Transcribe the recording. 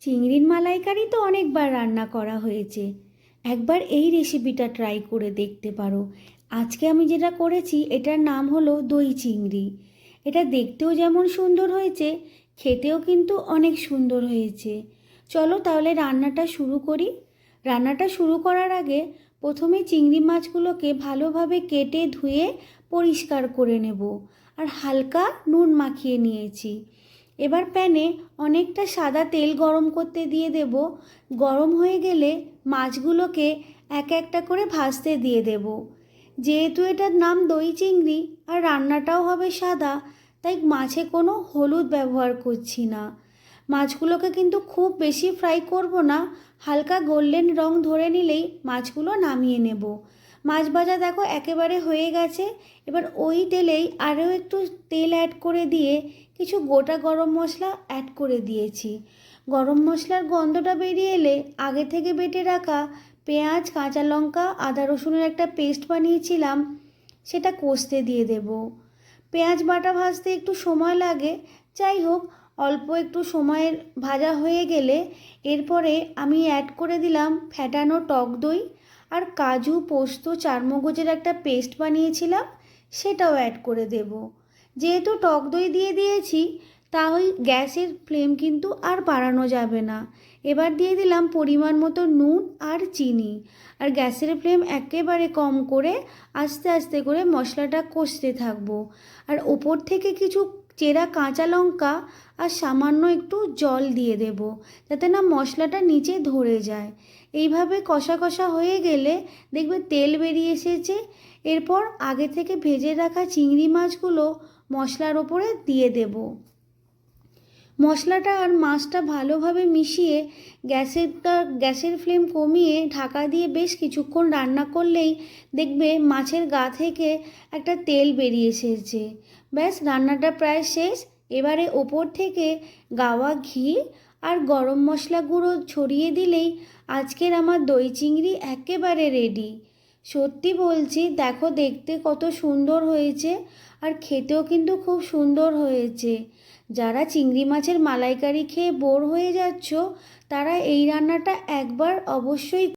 চিংড়ির মালাইকারি তো অনেকবার রান্না করা হয়েছে। একবার এই রেসিপিটা ট্রাই করে দেখতে পারো। আজকে আমি যেটা করেছি এটার নাম হলো দই চিংড়ি। এটা দেখতেও যেমন সুন্দর হয়েছে, খেতেও কিন্তু অনেক সুন্দর হয়েছে। চলো তাহলে রান্নাটা শুরু করি। রান্নাটা শুরু করার আগে প্রথমে চিংড়ি মাছগুলোকে ভালোভাবে কেটে ধুয়ে পরিষ্কার করে নেব, আর হালকা নুন মাখিয়ে নিয়েছি। এবার প্যানে অনেকটা সাদা তেল গরম করতে দিয়ে দেব। গরম হয়ে গেলে মাছগুলোকে এক একটা করে ভাজতে দিয়ে দেব। যেহেতু এটার নাম দই চিংড়ি আর রান্নাটাও হবে সাদা, তাই মাছে কোনো হলুদ ব্যবহার করছি না। মাছগুলোকে কিন্তু খুব বেশি ফ্রাই করব না, হালকা গোল্ডেন রং ধরে নিলেই মাছগুলো নামিয়ে নেব। মাছ ভাজা দেখো একেবারে হয়ে গেছে। এবার ওই তেলেই আরও একটু তেল অ্যাড করে দিয়ে কিছু গোটা গরম মশলা অ্যাড করে দিয়েছি। গরম মশলার গন্ধটা বেরিয়ে এলে আগে থেকে বেটে রাখা পেঁয়াজ, কাঁচা লঙ্কা, আদা রসুনের একটা পেস্ট বানিয়েছিলাম, সেটা কষতে দিয়ে দেব। পেঁয়াজ বাটা ভাজতে একটু সময় লাগে, যাই হোক অল্প একটু সময়ের ভাজা হয়ে গেলে এরপরে আমি অ্যাড করে দিলাম ফ্যাটানো টক দই, আর কাজু, পোস্ত, চারমগজের একটা পেস্ট বানিয়েছিলাম, সেটাও অ্যাড করে দেব। যেহেতু টক দই দিয়ে দিয়েছি, তাই গ্যাসের ফ্লেম কিন্তু আর বাড়ানো যাবে না। এবার দিয়ে দিলাম পরিমাণ মতো নুন আর চিনি, আর গ্যাসের ফ্লেম একেবারে কম করে আস্তে আস্তে করে মশলাটা কষতে থাকবো। আর ওপর থেকে কিছু চেরা কাঁচা লঙ্কা আর সামান্য একটু জল দিয়ে দেব, যাতে না মশলাটা নিচে ধরে যায়। এইভাবে কষা কষা হয়ে গেলে দেখবে তেল বেরিয়ে এসেছে। এরপর আগে থেকে ভেজে রাখা চিংড়ি মাছগুলো মশলার ওপরে দিয়ে দেব। মশলাটা আর মাছটা ভালোভাবে মিশিয়ে গ্যাসের ফ্লেম কমিয়ে ঢাকা দিয়ে বেশ কিছুক্ষণ রান্না করলেই দেখবে মাছের গা থেকে একটা তেল বেরিয়ে এসেছে। ব্যাস, রান্নাটা প্রায় শেষ। এবারে ওপর থেকে গাওয়া ঘি আর গরম মশলা গুঁড়ো ছড়িয়ে দিলেই আজকের আমার দই চিংড়ি একেবারে রেডি। সত্যি বলছি, দেখো দেখতে কত সুন্দর হয়েছে, আর খেতেও কিন্তু খুব সুন্দর হয়েছে। যারা চিংড়ি মাছের মালাইকারি খেয়ে বোর হয়ে যাচ্ছ, তারা এই রান্নাটা একবার অবশ্যই